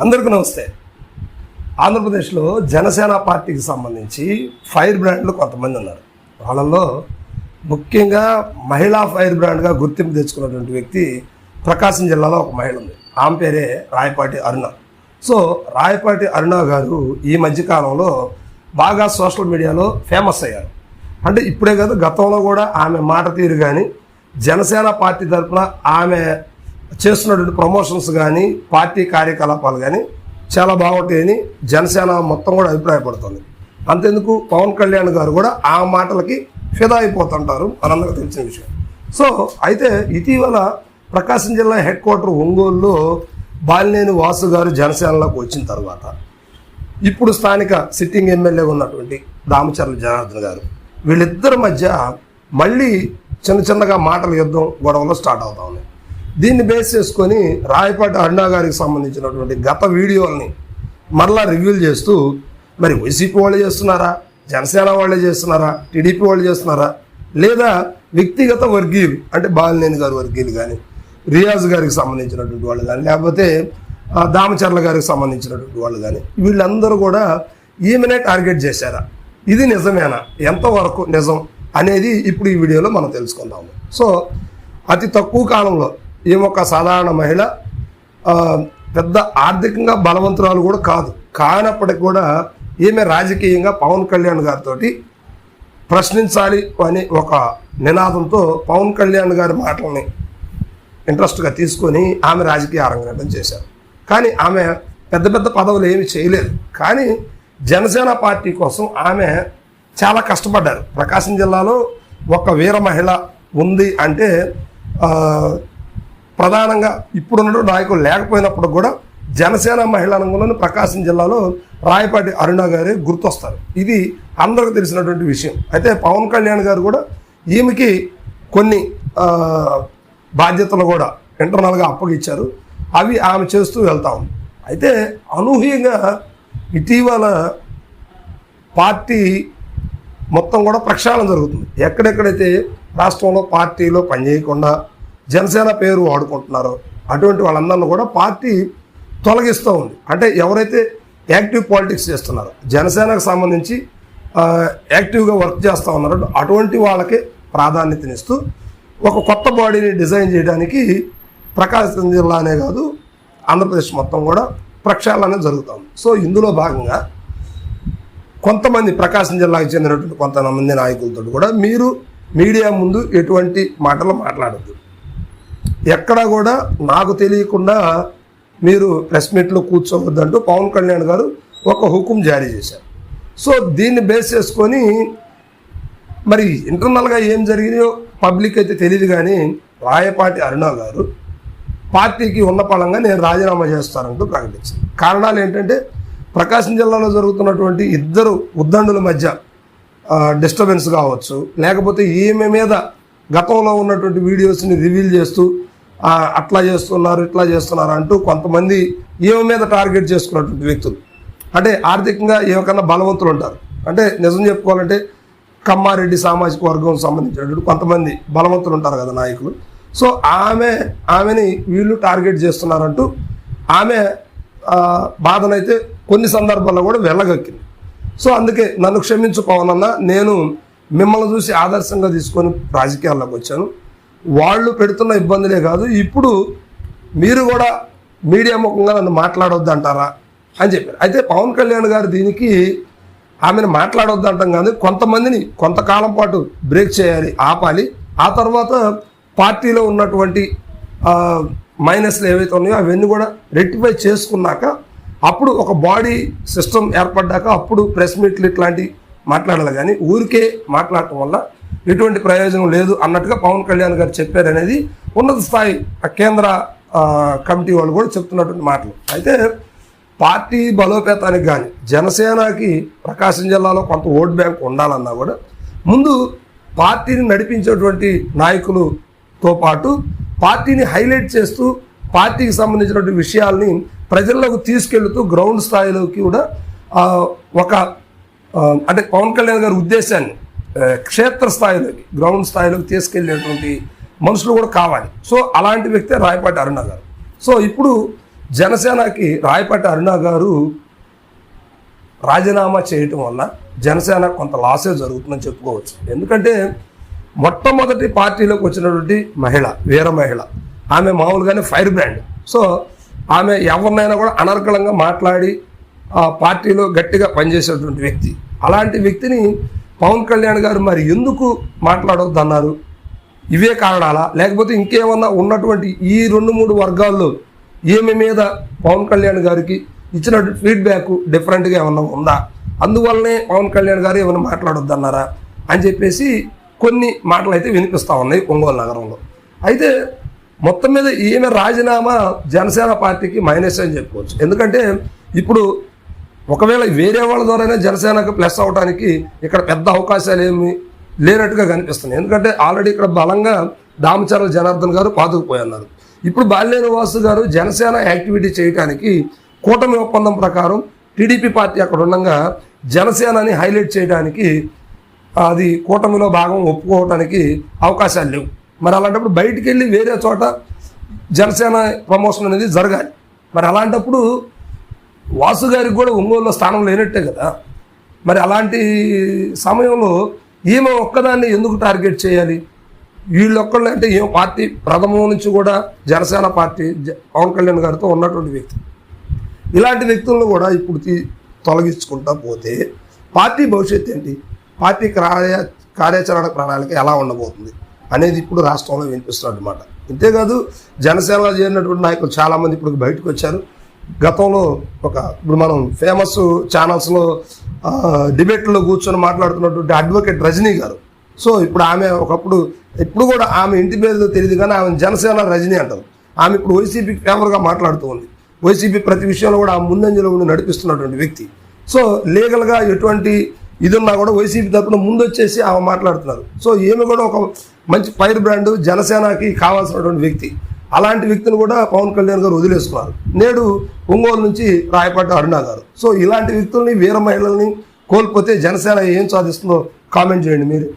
అందరికీ నమస్తే. ఆంధ్రప్రదేశ్లో జనసేన పార్టీకి సంబంధించి ఫైర్ బ్రాండ్లు కొంతమంది ఉన్నారు. వాళ్ళల్లో ముఖ్యంగా మహిళా ఫైర్ బ్రాండ్గా గుర్తింపు తెచ్చుకున్నటువంటి వ్యక్తి ప్రకాశం జిల్లాలో ఒక మహిళ ఉంది. ఆమె పేరే రాయపాటి అరుణ. సో రాయపాటి అరుణ గారు ఈ మధ్యకాలంలో బాగా సోషల్ మీడియాలో ఫేమస్ అయ్యారు. అంటే ఇప్పుడే కాదు, గతంలో కూడా ఆమె మాట తీరు కానీ, జనసేన పార్టీ తరఫున ఆమె చేస్తున్నటువంటి ప్రమోషన్స్ కానీ, పార్టీ కార్యకలాపాలు కానీ చాలా బాగుంటాయని జనసేన మొత్తం కూడా అభిప్రాయపడుతుంది. అంతెందుకు పవన్ కళ్యాణ్ గారు కూడా ఆ మాటలకి ఫిదా అయిపోతుంటారు, మనందరికీ తెలిసిన విషయం. సో అయితే ఇటీవల ప్రకాశం జిల్లా హెడ్ క్వార్టర్ ఒంగోలులో బాలినేని వాసు గారు జనసేనలోకి వచ్చిన తర్వాత ఇప్పుడు స్థానిక సిట్టింగ్ ఎమ్మెల్యే ఉన్నటువంటి దామచర్ల జనార్దన్ గారు, వీళ్ళిద్దరి మధ్య మళ్ళీ చిన్నగా మాటల యుద్ధం, గొడవలు స్టార్ట్ అవుతా ఉన్నాయి. దీన్ని బేస్ చేసుకొని రాయపాటి అరుణ గారికి సంబంధించినటువంటి గత వీడియోల్ని మరలా రివ్యూలు చేస్తూ, మరి వైసీపీ వాళ్ళు చేస్తున్నారా, జనసేన వాళ్ళే చేస్తున్నారా, టీడీపీ వాళ్ళు చేస్తున్నారా, లేదా వ్యక్తిగత వర్గీయులు అంటే బాలినేని గారు వర్గీయులు కానీ, రియాజ్ గారికి సంబంధించినటువంటి వాళ్ళు కానీ, లేకపోతే దామచర్ల గారికి సంబంధించినటువంటి వాళ్ళు కానీ, వీళ్ళందరూ కూడా ఈమెనే టార్గెట్ చేశారా, ఇది నిజమేనా, ఎంతవరకు నిజం అనేది ఇప్పుడు ఈ వీడియోలో మనం తెలుసుకుందాము. సో అతి తక్కువ కాలంలో ఈమె ఒక సాధారణ మహిళ, పెద్ద ఆర్థికంగా బలవంతురాలు కూడా కానప్పటికి కూడా ఈమె రాజకీయంగా పవన్ కళ్యాణ్ గారితో ప్రశ్నించాలి అనే ఒక నినాదంతో పవన్ కళ్యాణ్ గారి మాటల్ని ఇంట్రెస్ట్గా తీసుకొని ఆమె రాజకీయ అరంగేట్రం చేశారు. కానీ ఆమె పెద్ద పదవులు ఏమి చేయలేదు. కానీ జనసేన పార్టీ కోసం ఆమె చాలా కష్టపడ్డారు. ప్రకాశం జిల్లాలో ఒక వీర మహిళ ఉంది అంటే ప్రధానంగా ఇప్పుడున్న నాయకులు లేకపోయినప్పుడు కూడా జనసేన మహిళా రంగంలోని ప్రకాశం జిల్లాలో రాయపాటి అరుణ గారే గుర్తొస్తారు. ఇది అందరికీ తెలిసినటువంటి విషయం. అయితే పవన్ కళ్యాణ్ గారు కూడా ఈమెకి కొన్ని బాధ్యతలు కూడా ఇంటర్నల్గా అప్పగిచ్చారు. అవి ఆమె చేస్తూ వెళ్తా ఉంది. అయితే అనూహ్యంగా ఇటీవల పార్టీ మొత్తం కూడా ప్రక్షాళన జరుగుతుంది. ఎక్కడెక్కడైతే రాష్ట్రంలో పార్టీలో పనిచేయకుండా జనసేన పేరు వాడుకుంటున్నారో అటువంటి వాళ్ళందరినీ కూడా పార్టీ తొలగిస్తూ ఉంది. అంటే ఎవరైతే యాక్టివ్ పాలిటిక్స్ చేస్తున్నారో, జనసేనకు సంబంధించి యాక్టివ్గా వర్క్ చేస్తూ ఉన్నారో అటువంటి వాళ్ళకే ప్రాధాన్యతనిస్తూ ఒక కొత్త బాడీని డిజైన్ చేయడానికి ప్రకాశం జిల్లానే కాదు ఆంధ్రప్రదేశ్ మొత్తం కూడా ప్రక్షాళన జరుగుతుంది. సో ఇందులో భాగంగా కొంతమంది ప్రకాశం జిల్లాకు చెందినటువంటి కొంతమంది నాయకులతో కూడా మీరు మీడియా ముందు ఎటువంటి మాటలు మాట్లాడద్దు, ఎక్కడా కూడా నాకు తెలియకుండా మీరు ప్రెస్ మీట్లో కూర్చోవద్దంటూ పవన్ కళ్యాణ్ గారు ఒక హుకుం జారీ చేశారు. సో దీన్ని బేస్ చేసుకొని మరి ఇంటర్నల్గా ఏం జరిగినాయో పబ్లిక్ అయితే తెలియదు. కానీ రాయపాటి అరుణ గారు పార్టీకి ఉన్న పలంగా నేను రాజీనామా చేస్తానంటూ ప్రకటించారు. కారణాలు ఏంటంటే ప్రకాశం జిల్లాలో జరుగుతున్నటువంటి ఇద్దరు ఉద్దండుల మధ్య డిస్టర్బెన్స్ కావచ్చు, లేకపోతే ఈమె మీద గతంలో ఉన్నటువంటి వీడియోస్ని రివీల్ చేస్తూ అట్లా చేస్తున్నారు ఇట్లా చేస్తున్నారు అంటూ కొంతమంది ఈమె మీద టార్గెట్ చేసుకున్నటువంటి వ్యక్తులు, అంటే ఆర్థికంగా ఏమకన్నా బలవంతులు ఉంటారు. అంటే నిజం చెప్పుకోవాలంటే కమ్మారెడ్డి సామాజిక వర్గం సంబంధించినటువంటి కొంతమంది బలవంతులు ఉంటారు కదా నాయకులు. సో ఆమెని వీళ్ళు టార్గెట్ చేస్తున్నారంటూ ఆమె బాధనైతే కొన్ని సందర్భాల్లో కూడా వెళ్ళగక్కింది. సో అందుకే నన్ను క్షమించు పవన్ అన్న, నేను మిమ్మల్ని చూసి ఆదర్శంగా తీసుకొని రాజకీయాల్లోకి వచ్చాను, వాళ్ళు పెడుతున్న ఇబ్బందులే కాదు, ఇప్పుడు మీరు కూడా మీడియా ముఖంగా నన్ను మాట్లాడొద్దు అంటారా అని చెప్పారు. అయితే పవన్ కళ్యాణ్ గారు దీనికి ఆమెను మాట్లాడొద్దు అంటాం కానీ కొంతమందిని కొంతకాలం పాటు బ్రేక్ చేయాలి, ఆపాలి. ఆ తర్వాత పార్టీలో ఉన్నటువంటి మైనస్లు ఏవైతే ఉన్నాయో అవన్నీ కూడా రెక్టిఫై చేసుకున్నాక అప్పుడు ఒక బాడీ సిస్టమ్ ఏర్పడ్డాక అప్పుడు ప్రెస్ మీట్లు ఇట్లాంటివి మాట్లాడాలి. కానీ ఊరికే మాట్లాడటం వల్ల ఎటువంటి ప్రయోజనం లేదు అన్నట్టుగా పవన్ కళ్యాణ్ గారు చెప్పారనేది ఉన్నత స్థాయి కేంద్ర కమిటీ వాళ్ళు కూడా చెప్తున్నటువంటి మాటలు. అయితే పార్టీ బలోపేతానికి కానీ జనసేనకి ప్రకాశం జిల్లాలో కొంత ఓట్ బ్యాంక్ ఉండాలన్నా కూడా ముందు పార్టీని నడిపించేటువంటి నాయకులతో పాటు పార్టీని హైలైట్ చేస్తూ పార్టీకి సంబంధించినటువంటి విషయాల్ని ప్రజల్లోకి తీసుకెళ్తూ గ్రౌండ్ స్థాయిలోకి కూడా ఒక అంటే పవన్ కళ్యాణ్ గారి ఉద్దేశాన్ని క్షేత్ర స్థాయిలోకి గ్రౌండ్ స్థాయిలోకి తీసుకెళ్లేటువంటి మనుషులు కూడా కావాలి. సో అలాంటి వ్యక్తే రాయపాటి అరుణ గారు. సో ఇప్పుడు జనసేనకి రాయపాటి అరుణ గారు రాజీనామా చేయటం వల్ల జనసేన కొంత లాసే జరుగుతుందని చెప్పుకోవచ్చు. ఎందుకంటే మొట్టమొదటి పార్టీలోకి వచ్చినటువంటి మహిళ, వీర మహిళ, ఆమె మామూలుగానే ఫైర్ బ్రాండ్. సో ఆమె ఎవరినైనా కూడా అనర్గళంగా మాట్లాడి ఆ పార్టీలో గట్టిగా పనిచేసేటువంటి వ్యక్తి. అలాంటి వ్యక్తిని పవన్ కళ్యాణ్ గారు మరి ఎందుకు మాట్లాడవద్దు అన్నారు? ఇవే కారణాలా, లేకపోతే ఇంకేమన్నా ఉన్నటువంటి ఈ 2-3 వర్గాల్లో ఈమె మీద పవన్ కళ్యాణ్ గారికి ఇచ్చినటువంటి ఫీడ్బ్యాక్ డిఫరెంట్గా ఏమన్నా ఉందా, అందువల్లనే పవన్ కళ్యాణ్ గారు ఏమైనా మాట్లాడొద్దు అన్నారా అని చెప్పేసి కొన్ని మాటలు అయితే వినిపిస్తూ ఉన్నాయి ఒంగోలు నగరంలో. అయితే మొత్తం మీద ఈమె రాజీనామా జనసేన పార్టీకి మైనస్ అని చెప్పుకోవచ్చు. ఎందుకంటే ఇప్పుడు ఒకవేళ వేరే వాళ్ళ ద్వారానే జనసేనకు ప్లస్ అవడానికి ఇక్కడ పెద్ద అవకాశాలు ఏమి లేనట్టుగా కనిపిస్తున్నాయి. ఎందుకంటే ఆల్రెడీ ఇక్కడ బలంగా దామచర్ల జనార్దన్ గారు పాతుకుపోయి. ఇప్పుడు బాలినేని వాసు గారు జనసేన యాక్టివిటీ చేయడానికి కూటమి ఒప్పందం ప్రకారం టీడీపీ పార్టీ అక్కడ ఉండగా జనసేనని హైలైట్ చేయడానికి అది కూటమిలో భాగం ఒప్పుకోవడానికి అవకాశాలు లేవు. మరి అలాంటప్పుడు బయటికి వెళ్ళి వేరే చోట జనసేన ప్రమోషన్ అనేది జరగాలి. మరి అలాంటప్పుడు వాసు గారికి కూడా ఒంగోలులో స్థానం లేనట్టే కదా. మరి అలాంటి సమయంలో ఈమె ఒక్కదాన్ని ఎందుకు టార్గెట్ చేయాలి? వీళ్ళొక్కళ్ళు అంటే ఏం పార్టీ ప్రథమం నుంచి కూడా జనసేన పార్టీ పవన్ కళ్యాణ్ గారితో ఉన్నటువంటి వ్యక్తి. ఇలాంటి వ్యక్తులను కూడా ఇప్పుడు తొలగించుకుంటా పోతే పార్టీ భవిష్యత్తు ఏంటి, పార్టీ కార్యాచరణ ప్రణాళిక ఎలా ఉండబోతుంది అనేది ఇప్పుడు రాష్ట్రంలో వినిపిస్తున్నమాట. ఇంతేకాదు జనసేనలో చేరినటువంటి నాయకులు చాలామంది ఇప్పుడు బయటకు వచ్చారు. గతంలో ఇప్పుడు మనం ఫేమస్ ఛానల్స్లో డిబేట్లో కూర్చొని మాట్లాడుతున్నటువంటి అడ్వకేట్ రజనీ గారు. సో ఇప్పుడు ఆమె ఇప్పుడు కూడా ఆమె ఇంటి పేరుతో తెలియదు కానీ ఆమె జనసేన రజనీ అంటారు. ఆమె ఇప్పుడు వైసీపీకి ఫేవర్గా మాట్లాడుతూ ఉంది. వైసీపీ ప్రతి విషయంలో కూడా ఆ ముందంజలో ఉండి నడిపిస్తున్నటువంటి వ్యక్తి. సో లీగల్గా ఎటువంటి ఇది ఉన్నా కూడా వైసీపీ తరఫున ముందు వచ్చేసి ఆమె మాట్లాడుతున్నారు. సో ఈమె కూడా ఒక మంచి ఫైర్ బ్రాండ్, జనసేనకి కావాల్సినటువంటి వ్యక్తి. అలాంటి వ్యక్తిని కూడా పవన్ కళ్యాణ్ గారు వదిలేసుకున్నారు. నేడు ఒంగోలు నుంచి రాయపాటి అరుణ గారు. సో ఇలాంటి వ్యక్తుల్ని, వీర మహిళల్ని కోల్పోతే జనసేన ఏం సాధిస్తుందో కామెంట్ చేయండి మీరు.